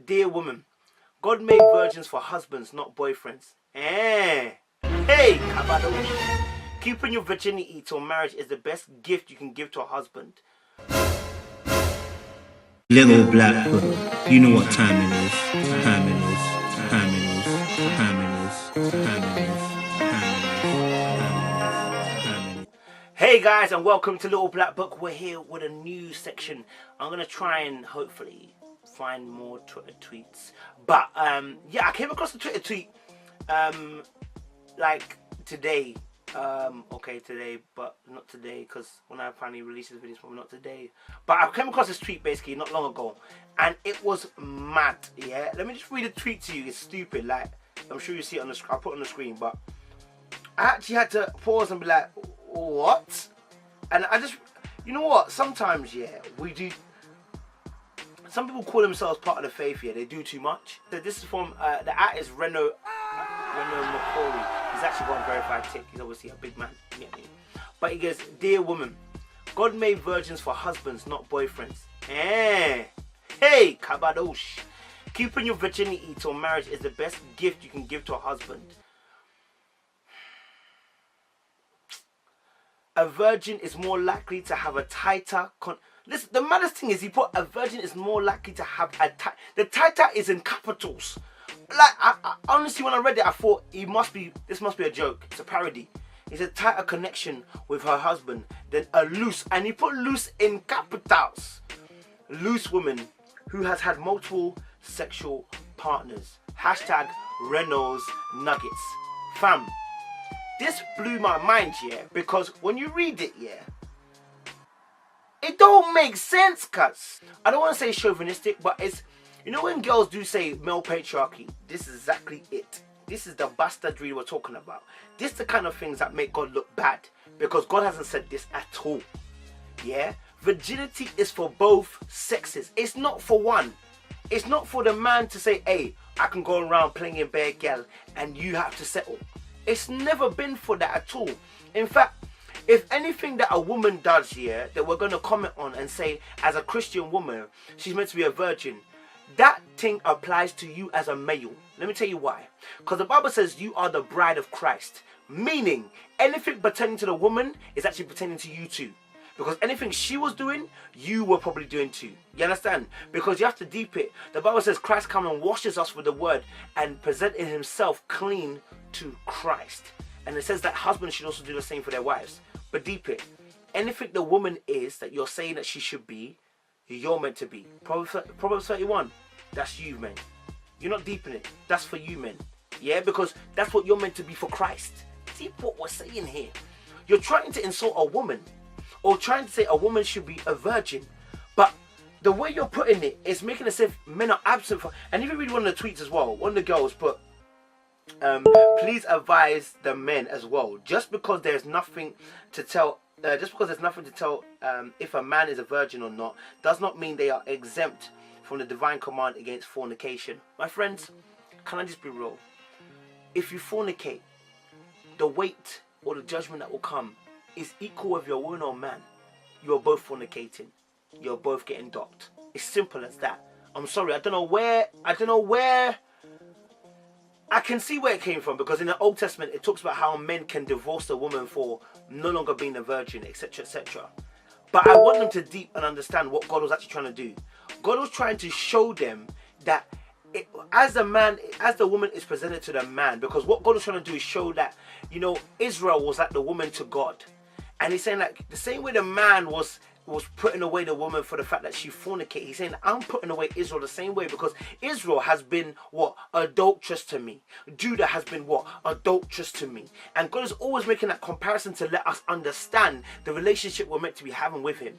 dear woman, God made virgins for husbands, not boyfriends. Hey, kabadosh. Keeping your virginity till marriage is the best gift you can give to a husband. Little black hood, you know what time it is. Time it is. Time it is. Time it is. Time it is. Time it is. Hey guys, and welcome to Little Black Book. We're here with a new section. I'm gonna try and hopefully find more Twitter tweets. But yeah, I came across a Twitter tweet like today. Today, but not today, because when I finally release this video, it's probably not today. But I came across this tweet basically not long ago, and it was mad. Yeah, let me just read the tweet to you. It's stupid. Like, I'm sure you see it on the screen. I'll put it on the screen, but I actually had to pause and be like, what? And I just, you know what? Sometimes, yeah, we do. Some people call themselves part of the faith. Yeah, they do too much. So this is from the artist renoomokri. He's actually got a verified tick. He's obviously a big man. You get me? But he goes, dear woman, God made virgins for husbands, not boyfriends. Hey, kabadosh. Keeping your virginity till marriage is the best gift you can give to a husband. A virgin is more likely to have a tighter listen, the maddest thing is he put a virgin is more likely to have a the tighter is in capitals. Like, I honestly, when I read it, I thought this must be a joke. It's a parody. It's a tighter connection with her husband than a loose, and he put loose in capitals. Loose woman who has had multiple sexual partners. Hashtag Reynolds Nuggets. Fam, this blew my mind, yeah, because when you read it, yeah, it don't make sense, cuz. I don't want to say chauvinistic, but it's, you know when girls do say male patriarchy, this is exactly it. This is the bastardry we're talking about. This is the kind of things that make God look bad, because God hasn't said this at all. Yeah? Virginity is for both sexes. It's not for one. It's not for the man to say, hey, I can go around playing in bare girl and you have to settle. It's never been for that at all. In fact, if anything that a woman does here that we're going to comment on and say, as a Christian woman, she's meant to be a virgin, that thing applies to you as a male. Let me tell you why. Because the Bible says you are the bride of Christ. Meaning, anything pertaining to the woman is actually pertaining to you too. Because anything she was doing, you were probably doing too. You understand? Because you have to deep it. The Bible says Christ comes and washes us with the word and presented himself clean to Christ. And it says that husbands should also do the same for their wives. But deep it. Anything the woman is that you're saying that she should be, you're meant to be. Proverbs 31, that's you, man. You're not deep in it. That's for you, man. Yeah, because that's what you're meant to be for Christ. See what we're saying here. You're trying to insult a woman, or trying to say a woman should be a virgin, but the way you're putting it is making it as if men are absent. And if you read one of the tweets as well, one of the girls put, please advise the men as well. Just because there's nothing to tell. If a man is a virgin or not, does not mean they are exempt from the divine command against fornication. My friends, can I just be real? If you fornicate, the weight or the judgment that will come is equal with your woman or man. You are both fornicating. You're both getting docked. It's simple as that. I'm sorry, I don't know where. I can see where it came from, because in the Old Testament it talks about how men can divorce a woman for no longer being a virgin, etc, etc. But I want them to deep and understand what God was actually trying to do. God was trying to show them that as the woman is presented to the man, because what God was trying to do is show that, you know, Israel was like the woman to God. And he's saying, like, the same way the man was putting away the woman for the fact that she fornicated, he's saying, I'm putting away Israel the same way, because Israel has been what? Adulterous to me. Judah has been what? Adulterous to me. And God is always making that comparison to let us understand the relationship we're meant to be having with him.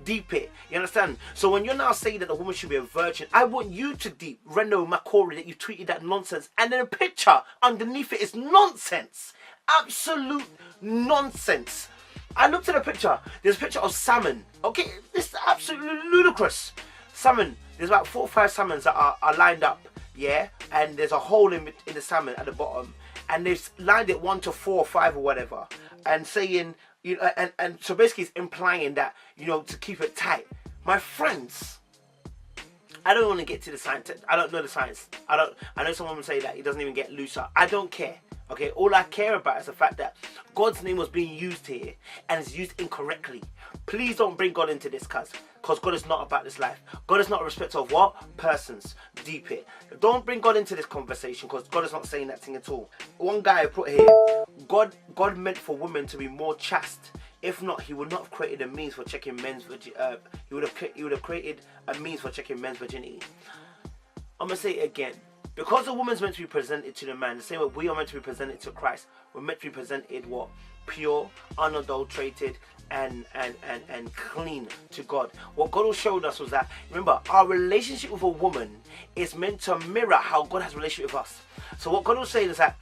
Deep it. You understand? So when you're now saying that the woman should be a virgin, I want you to deep renoomokri that you tweeted that nonsense, and then a picture underneath it is nonsense. Absolute nonsense. I looked at a picture. There's a picture of salmon. Okay, this is absolutely ludicrous. Salmon. There's about 4 or 5 salmons that are lined up. Yeah, and there's a hole in the salmon at the bottom, and they've lined it 1 to 4 or 5 or whatever, and saying, you know, and so basically it's implying that, you know, to keep it tight. My friends, I don't want to get to the science. I don't know the science. I know someone will say that it doesn't even get looser. I don't care. Okay, all I care about is the fact that God's name was being used here and it's used incorrectly. Please don't bring God into this, because God is not about this life. God is not a respecter of what? Persons. Deep it. Don't bring God into this conversation, because God is not saying that thing at all. One guy put here, God meant for women to be more chaste. If not, he would not have created a means for checking men's he would have created a means for checking men's virginity. I'm gonna say it again. Because a woman's meant to be presented to the man, the same way we are meant to be presented to Christ. We're meant to be presented what? Pure, unadulterated, and clean to God. What God showed us was that, remember, our relationship with a woman is meant to mirror how God has a relationship with us. So what God was saying is that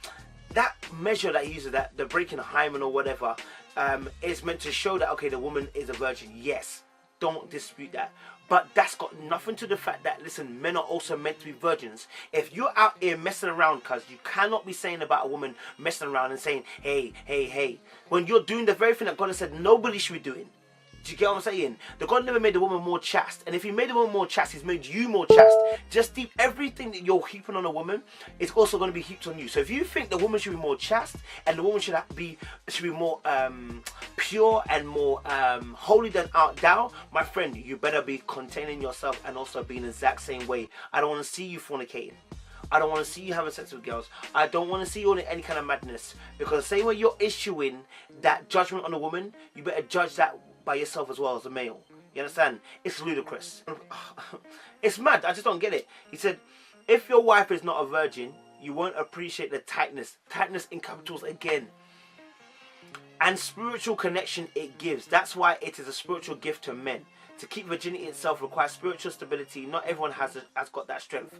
measure that he uses, that the breaking hymen or whatever, is meant to show that, okay, the woman is a virgin. Yes, don't dispute that. But that's got nothing to the fact that, listen, men are also meant to be virgins. If you're out here messing around, cuz you cannot be saying about a woman messing around and saying, hey, hey, hey, when you're doing the very thing that God has said nobody should be doing. Do you get what I'm saying? The God never made the woman more chaste. And if he made the woman more chaste, he's made you more chaste. Just deep, everything that you're heaping on a woman is also going to be heaped on you. So if you think the woman should be more chaste and the woman should be more pure and more holy than thou, my friend, you better be containing yourself and also being the exact same way. I don't want to see you fornicating. I don't want to see you having sex with girls. I don't want to see you in any kind of madness. Because the same way you're issuing that judgment on a woman, you better judge that by yourself as well as a male. You understand? It's ludicrous. It's mad. I just don't get it. He said, if your wife is not a virgin, you won't appreciate the tightness. Tightness in capitals again. And spiritual connection it gives. That's why it is a spiritual gift to men. To keep virginity itself requires spiritual stability. Not everyone has got that strength.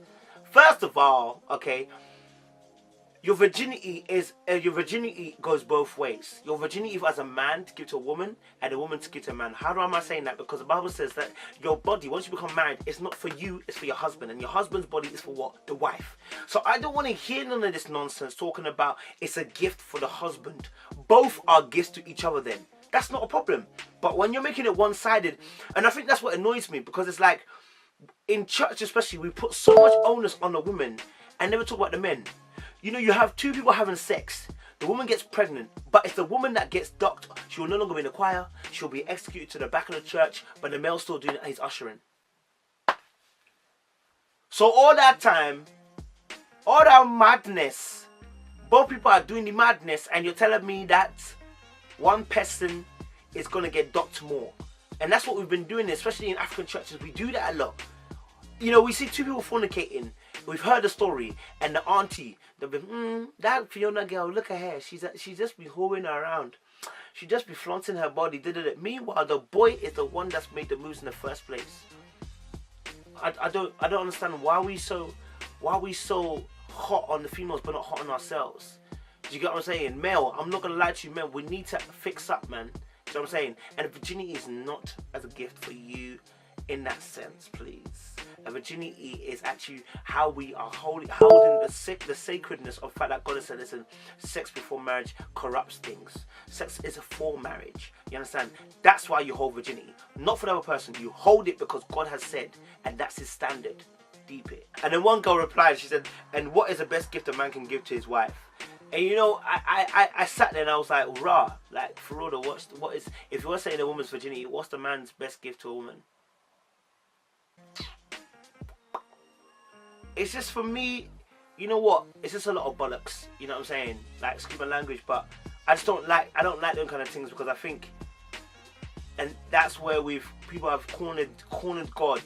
First of all, okay, your virginity goes both ways. Your virginity as a man to give to a woman, and a woman to give to a man. How am I saying that? Because the Bible says that your body, once you become married, it's not for you, it's for your husband. And your husband's body is for what? The wife. So I don't want to hear none of this nonsense talking about it's a gift for the husband. Both are gifts to each other then. That's not a problem. But when you're making it one-sided, and I think that's what annoys me, because it's like, in church especially, we put so much onus on the women and never talk about the men. You know, you have two people having sex. The woman gets pregnant, but it's the woman that gets docked. She will no longer be in the choir. She'll be executed to the back of the church, but the male's still doing it and he's ushering. So all that time, all that madness, both people are doing the madness, and you're telling me that one person is going to get docked more. And that's what we've been doing, especially in African churches. We do that a lot. You know, we see two people fornicating. We've heard the story, and the auntie, they'll be, that Fiona girl, look at her. She just be hoeing around. She just be flaunting her body. Meanwhile, the boy is the one that's made the moves in the first place. I don't understand why we so hot on the females but not hot on ourselves. Do you get what I'm saying? Male, I'm not gonna lie to you, man. We need to fix up, man. Do you know what I'm saying? And virginity is not as a gift for you in that sense, please. And virginity is actually how we are holding the sacredness of the fact that God has said, listen, sex before marriage corrupts things. Sex is for marriage. You understand? That's why you hold virginity. Not for the other person. You hold it because God has said, and that's his standard. Deep it. And then one girl replied, she said, and what is the best gift a man can give to his wife? And you know, I sat there and I was like, rah, like, for real, what is, if you were saying a woman's virginity, what's the man's best gift to a woman? It's just, for me, you know what, it's just a lot of bollocks, you know what I'm saying? Like, excuse my language, but I don't like them kind of things, because I think, and that's where people have cornered God,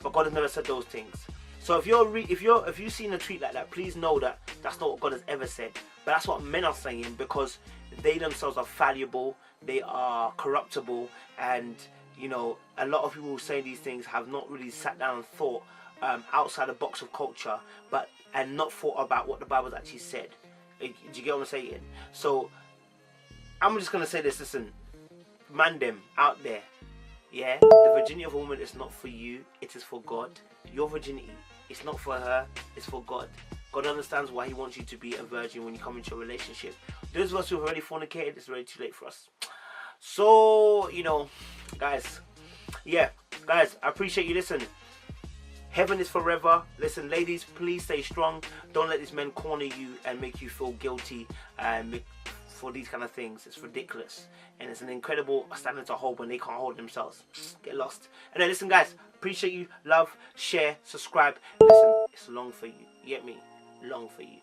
but God has never said those things. So if you've seen a tweet like that, please know that that's not what God has ever said. But that's what men are saying, because they themselves are fallible, they are corruptible, and you know, a lot of people who say these things have not really sat down and thought outside the box of culture, and not thought about what the Bible's actually said. Do you get what I'm saying? So I'm just gonna say this. Listen, man, them out there, yeah, the virginity of a woman is not for you, it is for God. Your virginity, it's not for her, it's for God. God understands why he wants you to be a virgin when you come into a relationship. Those of us who have already fornicated, it's already too late for us. So, you know, guys, I appreciate you. Listen, Heaven is forever. Listen, ladies, please stay strong. Don't let these men corner you and make you feel guilty for these kind of things. It's ridiculous. And it's an incredible standard to hold when they can't hold themselves. Get lost. And then listen, guys, appreciate you. Love, share, subscribe. Listen, it's long for you. You get me? Long for you.